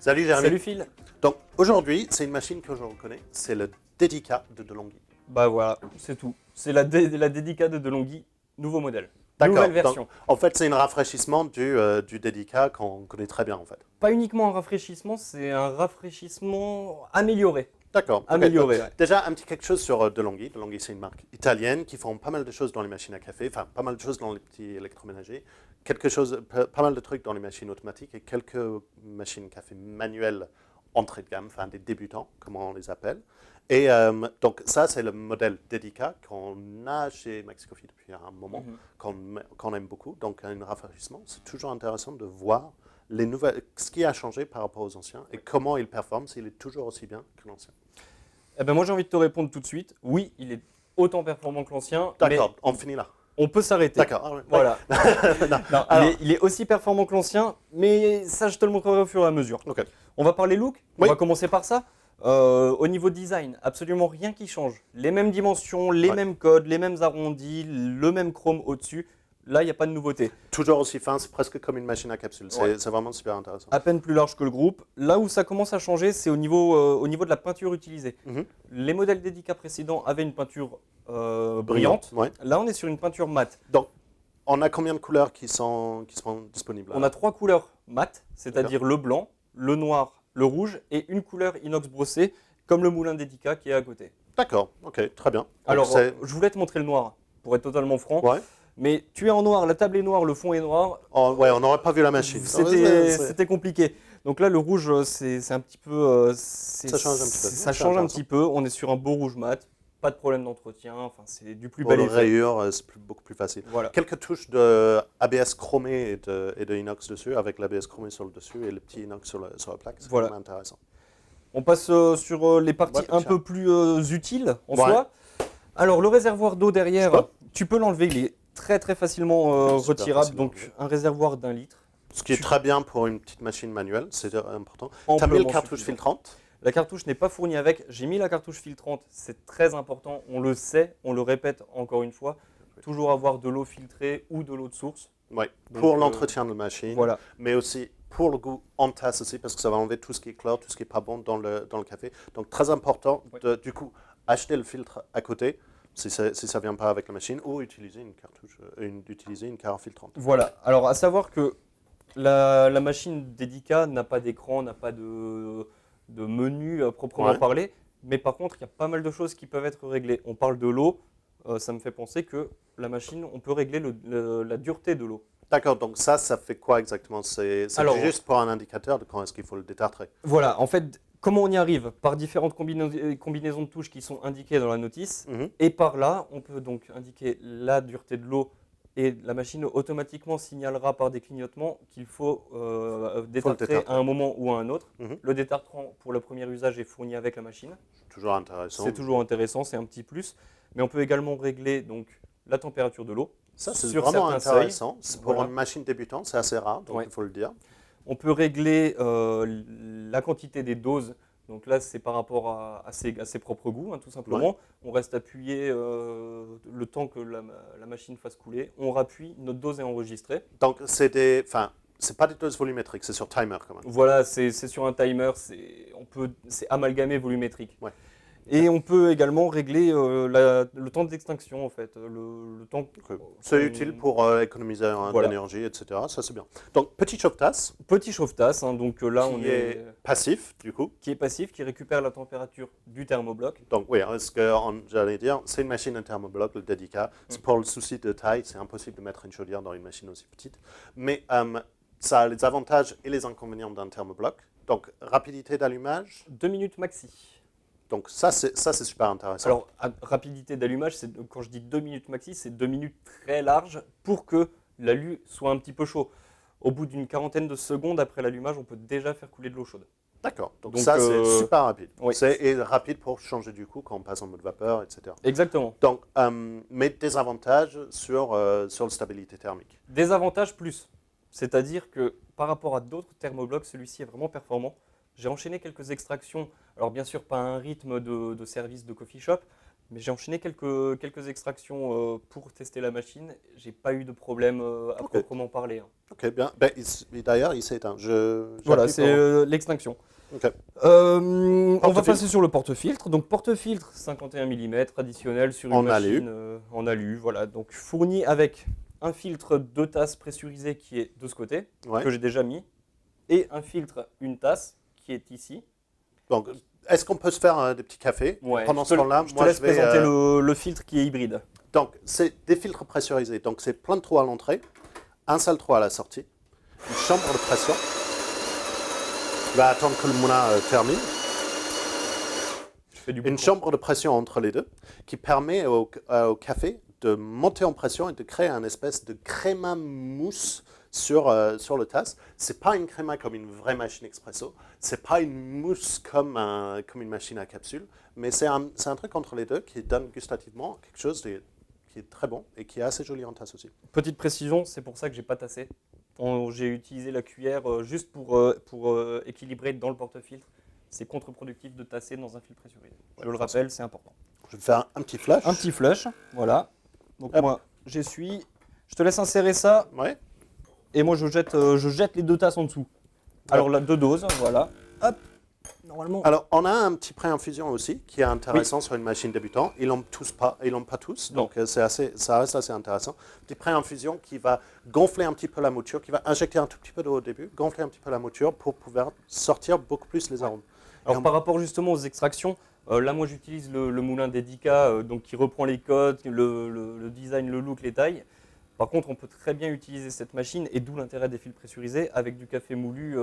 Salut Jérémy. Salut Phil. Donc aujourd'hui, c'est une machine que je reconnais, c'est le Dedica de DeLonghi. Bah voilà, c'est tout. C'est la Dedica de DeLonghi, nouveau modèle. D'accord. Nouvelle version. Donc, en fait, c'est un rafraîchissement du Dedica qu'on connaît très bien en fait. Pas uniquement un rafraîchissement, c'est un rafraîchissement amélioré. D'accord. Ok. Amélioré, Donc, ouais. déjà, un petit quelque chose sur DeLonghi. DeLonghi, c'est une marque italienne qui font pas mal de choses dans les machines à café, enfin pas mal de choses dans les petits électroménagers, pas mal de trucs dans les machines automatiques et quelques machines café manuelles entrée de gamme, enfin des débutants, comme on les appelle. Et donc ça, c'est le modèle Dedica qu'on a chez Maxi Coffee depuis un moment, qu'on aime beaucoup. Donc un rafraîchissement, c'est toujours intéressant de voir ce qui a changé par rapport aux anciens et comment il performe, s'il est toujours aussi bien que l'ancien. Eh ben moi j'ai envie de te répondre tout de suite. Oui, il est autant performant que l'ancien, mais D'accord, on finit là. on peut s'arrêter. D'accord. Ah ouais. Voilà. Non, Alors- il est aussi performant que l'ancien, mais ça je te le montrerai au fur et à mesure. Ok. On va parler look, on Oui. va commencer par ça. Au niveau design, absolument rien qui change. Les mêmes dimensions, les mêmes codes, les mêmes arrondis, le même chrome au-dessus. Là, il n'y a pas de nouveauté. Toujours aussi fin, c'est presque comme une machine à capsule. C'est vraiment super intéressant. À peine plus large que le groupe. Là où ça commence à changer, c'est au niveau de la peinture utilisée. Les modèles Dedica précédents avaient une peinture brillante. Ouais. Là, on est sur une peinture mate. Donc, on a combien de couleurs qui sont disponibles là? On a 3 couleurs mates, c'est-à-dire le blanc, le noir, le rouge et une couleur inox brossée, comme le moulin Dedica qui est à côté. D'accord, ok, très bien. Donc, Alors, je voulais te montrer le noir, pour être totalement franc. Ouais. Mais tu es en noir, la table est noire, le fond est noir. Ouais, on n'aurait pas vu la machine. C'était compliqué. Donc là, le rouge, c'est un petit peu. Ça change un petit peu. Ça change un petit peu. On est sur un beau rouge mat. Pas de problème d'entretien. Enfin, c'est du plus Pour bel le effet. rayure, c'est beaucoup plus facile. Voilà. Quelques touches de ABS chromé et de inox dessus, avec l'ABS chromé sur le dessus et le petit inox sur la plaque. C'est Voilà. vraiment intéressant. On passe sur les parties un peu plus utiles en soi. Alors, le réservoir d'eau derrière, tu peux l'enlever. Il est très très facilement retirable. Donc, un réservoir d'1 litre. Ce qui est très bien pour une petite machine manuelle, c'est important. Tu as mis le cartouche filtrante? La cartouche n'est pas fournie avec. J'ai mis la cartouche filtrante. C'est très important. On le sait, on le répète encore une fois. Toujours avoir de l'eau filtrée ou de l'eau de source. Oui, pour l'entretien de la machine, voilà. Mais aussi pour le goût en tasse aussi, parce que ça va enlever tout ce qui est chlore, tout ce qui n'est pas bon dans le café. Donc très important de, du coup, acheter le filtre à côté, si ça ne vient pas avec la machine, ou utiliser une cartouche, utiliser une carafe filtrante. Voilà. Alors à savoir que la machine Dedica n'a pas d'écran, n'a pas de menu à proprement parler, mais par contre il y a pas mal de choses qui peuvent être réglées. On parle de l'eau, ça me fait penser que la machine, on peut régler la dureté de l'eau. D'accord, donc ça fait quoi exactement? C'est juste pour un indicateur de quand est-ce qu'il faut le détartrer? Voilà, en fait, comment on y arrive? Par différentes combinaisons de touches qui sont indiquées dans la notice, et par là, on peut donc indiquer la dureté de l'eau, et la machine automatiquement signalera par des clignotements qu'il faut détartrer à un moment ou à un autre. Le détartrant pour le premier usage est fourni avec la machine. Toujours intéressant. C'est toujours intéressant, c'est un petit plus. Mais on peut également régler donc, la température de l'eau. Ça, c'est vraiment intéressant. Pour une machine débutante, c'est assez rare, donc il faut le dire. On peut régler la quantité des doses. Donc là, c'est par rapport à ses propres goûts, tout simplement. On reste appuyé le temps que la machine fasse couler. On rappuie, notre dose est enregistrée. Donc, c'est pas des doses volumétriques, c'est sur timer quand même. Voilà, c'est sur un timer, c'est amalgamé volumétrique. Et on peut également régler le temps d'extinction, en fait. C'est utile pour économiser de l'énergie, etc. Ça, c'est bien. Donc, petit chauffe-tasse. Petit chauffe-tasse, donc là, on est passif, du coup. Qui est passif, qui récupère la température du thermobloc. Donc, oui, ce que j'allais dire, c'est une machine à thermobloc, le Dedica. C'est pour le souci de taille, c'est impossible de mettre une chaudière dans une machine aussi petite. Mais ça a les avantages et les inconvénients d'un thermobloc. Donc, rapidité d'allumage. 2 minutes maxi. Donc ça c'est super intéressant. Alors, rapidité d'allumage, quand je dis 2 minutes maxi, c'est 2 minutes très larges pour que l'alu soit un petit peu chaud. Au bout d'une quarantaine de secondes après l'allumage, on peut déjà faire couler de l'eau chaude. D'accord, donc ça c'est super rapide. Et rapide pour changer du coup quand on passe en mode vapeur, etc. Exactement. Donc, mais des avantages sur la stabilité thermique. Des avantages plus. C'est-à-dire que par rapport à d'autres thermoblocs, celui-ci est vraiment performant. J'ai enchaîné quelques extractions, alors bien sûr pas à un rythme de service de coffee shop, mais j'ai enchaîné quelques extractions pour tester la machine. J'ai pas eu de problème à proprement parler. Ok, bien. Ben, d'ailleurs, il s'est éteint. Voilà, j'appuie c'est pour- l'extinction. Ok. On va Porte-filtre. passer sur le porte-filtre. Donc porte-filtre 51 mm traditionnel sur une En alu. machine en alu. Voilà, donc fourni avec un filtre 2 tasses pressurisé qui est de ce côté, Ouais. que j'ai déjà mis, et un filtre 1 tasse qui est ici. Donc, est-ce qu'on peut se faire des petits cafés pendant ce temps-là? Je te laisse présenter le filtre qui est hybride. Donc, c'est des filtres pressurisés. Donc, c'est plein de trous à l'entrée, un seul trou à la sortie, une chambre de pression. On va attendre que le moulin termine. Je fais du Une bruit. chambre de pression entre les deux qui permet au café de monter en pression et de créer un espèce de créma mousse sur le tasse. C'est pas une créma comme une vraie machine expresso. C'est pas une mousse comme une machine à capsule. Mais c'est un truc entre les deux qui donne gustativement quelque chose qui est très bon et qui est assez joli en tasse aussi. Petite précision, c'est pour ça que j'ai pas tassé. J'ai utilisé la cuillère juste pour équilibrer dans le porte-filtre. C'est contre-productif de tasser dans un filtre pressurisé. Je le rappelle, c'est important. Je vais faire un petit flash. Un petit flush, voilà. Donc Hop. moi, j'essuie. Je te laisse insérer ça Ouais. et moi je jette les 2 tasses en dessous. Alors là, 2 doses, voilà. Hop. Normalement. Alors, on a un petit pré-infusion aussi qui est intéressant sur une machine débutant. Ils l'ont pas tous, Non. donc ça reste assez intéressant. Petit pré-infusion qui va gonfler un petit peu la mouture, qui va injecter un tout petit peu d'eau au début, gonfler un petit peu la mouture pour pouvoir sortir beaucoup plus les arômes. Alors par rapport justement aux extractions, là moi j'utilise le moulin Dedica, donc qui reprend les codes, le design, le look, les tailles. Par contre, on peut très bien utiliser cette machine, et d'où l'intérêt des filtres pressurisés, avec du café moulu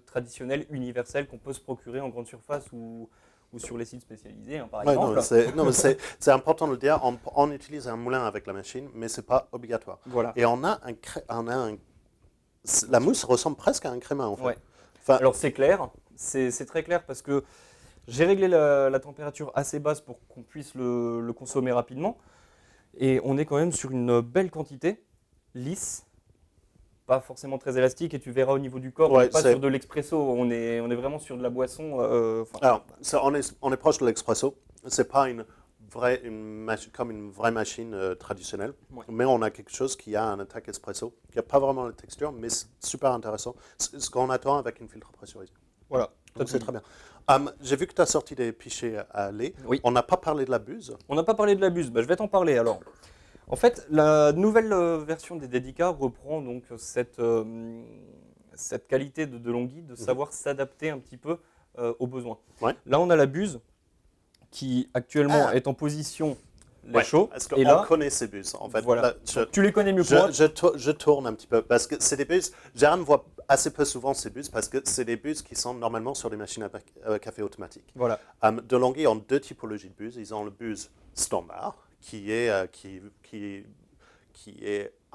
traditionnel, universel, qu'on peut se procurer en grande surface ou sur les sites spécialisés, hein, par Ouais, exemple. non, mais c'est important de le dire. On utilise un moulin avec la machine, mais c'est pas obligatoire. Voilà. Et la mousse ressemble presque à un créma en fait. Ouais. Enfin, Alors c'est clair, c'est très clair parce que j'ai réglé la température assez basse pour qu'on puisse le consommer rapidement. Et on est quand même sur une belle quantité, lisse, pas forcément très élastique, et tu verras au niveau du corps, on Ouais, n'est pas c'est- sur de l'expresso, on est vraiment sur de la boisson. Alors, on est proche de l'expresso. C'est pas comme une vraie machine traditionnelle, Ouais. mais on a quelque chose qui a un attaque espresso, qui n'a pas vraiment la texture, mais c'est super intéressant. C'est ce qu'on attend avec une filtre pressurisée. Voilà, Donc c'est très bien. J'ai vu que tu as sorti des pichets à lait. Oui. On n'a pas parlé de la buse. On n'a pas parlé de la buse, je vais t'en parler alors. En fait, la nouvelle version des Dedica reprend donc cette qualité de Longhi, de savoir s'adapter un petit peu aux besoins. Ouais. Là, on a la buse qui actuellement Ah. est en position lait Ouais, chaud. parce Et qu'on là, connaît ces buses, en fait. voilà. Là, Donc, tu les connais mieux que moi. je tourne un petit peu, parce que c'est des buses, Jérôme voit assez peu souvent ces buses, parce que c'est des buses qui sont normalement sur des machines à café automatiques. Voilà. De Longhi ont deux typologies de buses. Ils ont le buse standard, qui est un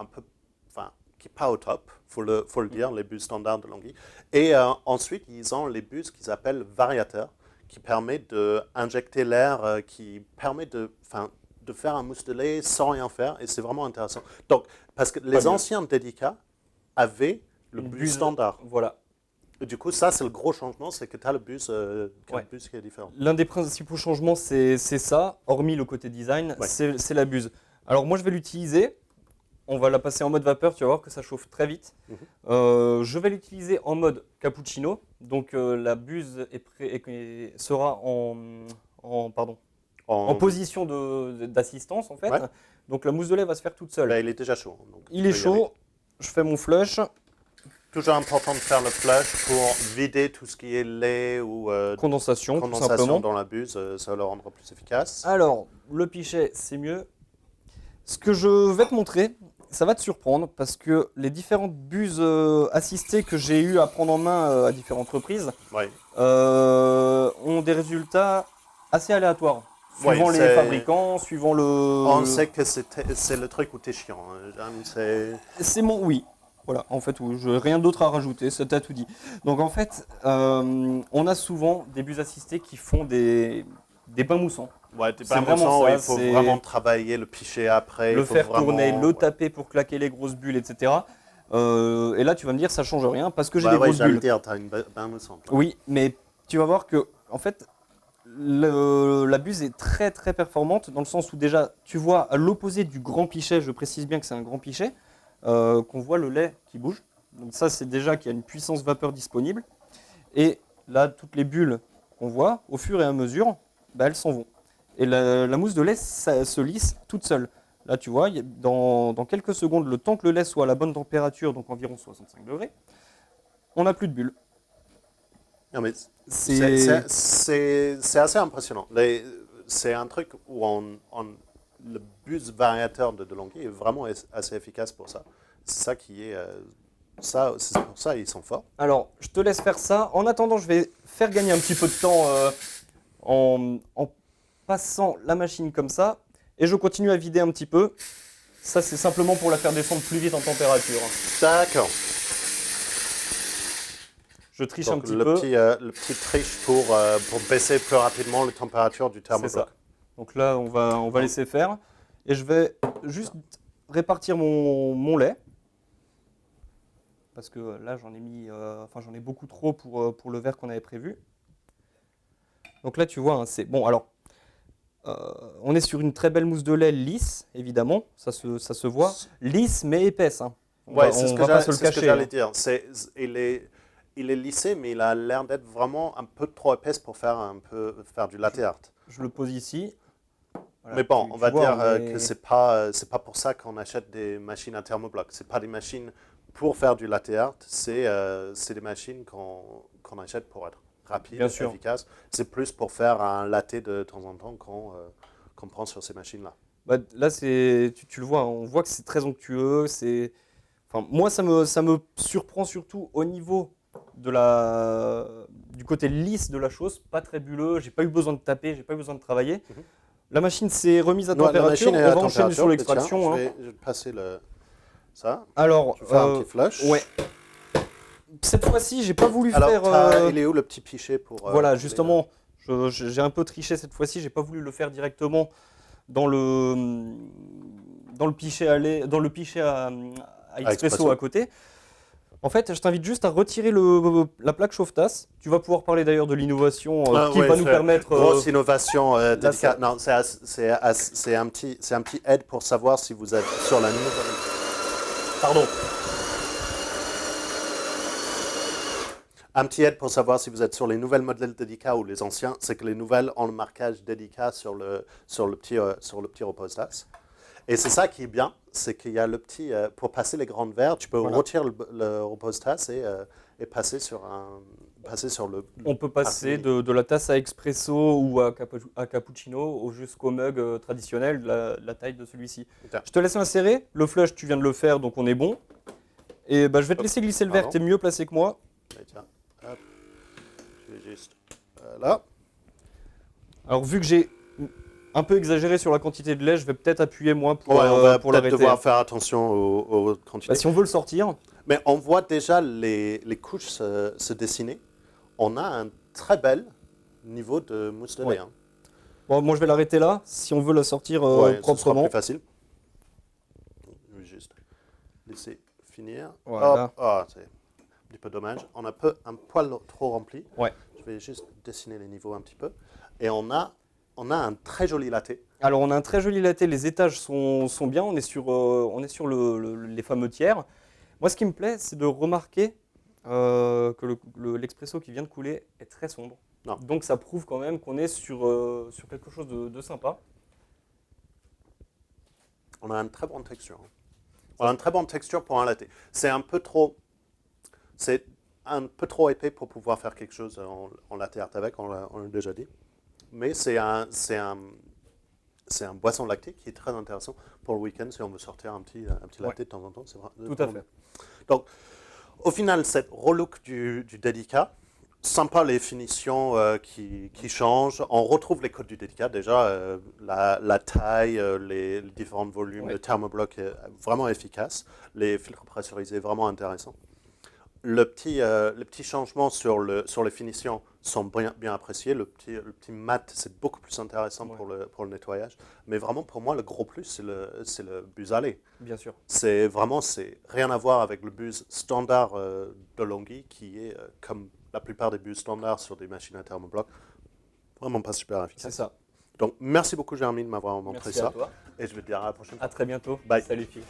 peu, enfin, qui n'est pas au top, faut le dire, les buses standards de Longhi. Et ensuite, ils ont les buses qu'ils appellent variateurs, qui permet d'injecter l'air, qui permet de faire un mousse de lait sans rien faire, et c'est vraiment intéressant. Donc, parce que les mieux. anciens Dedica avaient le Une buse standard. Voilà. Et du coup, ça, c'est le gros changement, c'est que tu as le buse Ouais. qui est différent. L'un des principaux changements, c'est ça, hormis le côté design, Ouais. c'est la buse. Alors moi, je vais l'utiliser. On va la passer en mode vapeur, tu vas voir que ça chauffe très vite. Mhm. Je vais l'utiliser en mode cappuccino. Donc la buse sera en position d'assistance en fait. Ouais. Donc la mousse de lait va se faire toute seule. Ben, il est déjà chaud. Donc Il tu est peux y aller. chaud, je fais mon flush, Toujours important de faire le flush pour vider tout ce qui est lait ou condensation, tout condensation simplement. dans la buse, ça va le rendre plus efficace. Alors, le pichet, c'est mieux. Ce que je vais te montrer, ça va te surprendre parce que les différentes buses assistées que j'ai eu à prendre en main à différentes reprises Ouais. ont des résultats assez aléatoires. Suivant Ouais, les c'est- fabricants, suivant le... On sait que c'est le truc où t'es chiant. C'est mon oui. Voilà, en fait, oui, je rien d'autre à rajouter, ça t'a tout dit. Donc en fait, on a souvent des buses assistées qui font des bains moussants. Ouais, t'es C'est pas vraiment vraiment ça, il faut c'est- vraiment travailler le pichet après. Le il faut faire vraiment- tourner, le ouais. taper pour claquer les grosses bulles, etc. Et là, tu vas me dire, ça change rien parce que j'ai Bah des ouais, grosses j'allais bulles. dire, t'as une bain moussante. Oui, mais tu vas voir que, en fait, la buse est très très performante dans le sens où déjà, tu vois à l'opposé du grand pichet, je précise bien que c'est un grand pichet, qu'on voit le lait qui bouge. Donc ça, c'est déjà qu'il y a une puissance vapeur disponible. Et là, toutes les bulles qu'on voit, au fur et à mesure, elles s'en vont. Et la mousse de lait, ça se lisse toute seule. Là, tu vois, dans quelques secondes, le temps que le lait soit à la bonne température, donc environ 65 degrés, on n'a plus de bulles. Non, mais c'est assez impressionnant. C'est un truc où le bus variateur de DeLonghi est vraiment assez efficace pour ça. C'est ça qui est... c'est pour ça ils sont forts. Alors, je te laisse faire ça. En attendant, je vais faire gagner un petit peu de temps en passant la machine comme ça. Et je continue à vider un petit peu. Ça, c'est simplement pour la faire descendre plus vite en température. D'accord. Je triche Donc, un petit le peu. le petit triche pour baisser plus rapidement la température du C'est thermobloc. ça. Donc là, on va laisser faire. Et je vais juste répartir mon lait. Parce que là, j'en ai beaucoup trop pour le verre qu'on avait prévu. Donc là, tu vois, hein, c'est bon. Alors, on est sur une très belle mousse de lait lisse, évidemment. Ça se voit. Lisse, mais épaisse. Hein. Ouais, c'est ce que j'allais hein. dire. Il est lissé, mais il a l'air d'être vraiment un peu trop épaisse pour faire du latte art. Je le pose ici. Voilà, mais bon, on va vois, dire que c'est pas pour ça qu'on achète des machines à thermobloc. C'est pas des machines pour faire du latte art. C'est des machines qu'on achète pour être rapide, efficace. C'est plus pour faire un latte de temps en temps qu'on prend sur ces machines-là. Bah, là, tu le vois, on voit que c'est très onctueux. Enfin, moi, ça me surprend surtout au niveau du côté lisse de la chose, pas très bulleux. J'ai pas eu besoin de taper, j'ai pas eu besoin de travailler. La machine s'est remise à température. On va enchaîner sur l'extraction. Je vais passer ça. Alors, tu fais un petit flush. Ouais. Cette fois-ci, j'ai pas voulu faire. Il est où le petit pichet pour Voilà, justement, j'ai un peu triché cette fois-ci. J'ai pas voulu le faire directement dans le pichet à expresso à côté. En fait, je t'invite juste à retirer la plaque chauffe-tasse. Tu vas pouvoir parler d'ailleurs de l'innovation qui va nous permettre. Grosse innovation délicate. Non, c'est un petit aide pour savoir si vous êtes sur la nouvelle. Pardon. Un petit aide pour savoir si vous êtes sur les nouvelles modèles Dedica ou les anciens, c'est que les nouvelles ont le marquage Dedica sur le petit repose-tasse. Et c'est ça qui est bien, c'est qu'il y a le petit, pour passer les grandes verres, tu peux retirer le repose-tasse et passer sur le... On peut passer de la tasse à expresso ou à cappuccino jusqu'au mug traditionnel de la taille de celui-ci. Je te laisse l'insérer, le flush tu viens de le faire donc on est bon. Et je vais te laisser glisser le verre, tu es mieux placé que moi. Et tiens, hop, je vais juste là. Alors vu que j'ai un peu exagéré sur la quantité de lait, je vais peut-être appuyer moi pour on va pour peut-être l'arrêter. devoir faire attention aux quantités. Si on veut le sortir. Mais on voit déjà les couches se dessiner. On a un très bel niveau de mousse de lait. Hein. Bon, moi je vais l'arrêter là, si on veut la sortir proprement. Ce sera plus facile. Je vais juste laisser finir. Voilà. C'est un petit peu dommage. On a un poil trop rempli. Ouais. Je vais juste dessiner les niveaux un petit peu. Et on a un très joli latte. Alors on a un très joli latte, les étages sont bien, on est sur les fameux tiers. Moi ce qui me plaît, c'est de remarquer que l'expresso qui vient de couler est très sombre. Non. Donc ça prouve quand même qu'on est sur quelque chose de sympa. On a une très bonne texture. On a une très bonne texture pour un latte. C'est un peu trop épais pour pouvoir faire quelque chose en latte art avec, on l'a déjà dit. Mais c'est un boisson lactée qui est très intéressant pour le week-end si on veut sortir un petit latte de temps en temps. C'est vrai. Tout à fait. Donc, au final, cette relook du Dedica, sympa les finitions qui changent. On retrouve les codes du Dedica déjà, la taille, les différents volumes, le thermobloc est vraiment efficace, les filtres pressurisés vraiment intéressants. Le petit changement sur les finitions sont bien appréciés. Le petit mat, c'est beaucoup plus intéressant pour le nettoyage. Mais vraiment, pour moi, le gros plus, c'est le buzz allé. Bien sûr. C'est rien à voir avec le buzz standard de DeLonghi, qui est comme la plupart des buzz standards sur des machines à thermobloc. Vraiment pas super efficace. C'est ça. Donc, merci beaucoup, Jeremy, de m'avoir montré ça. Merci à toi. Et je vais te dire à la prochaine fois. À très bientôt. Bye. Salut, Phil.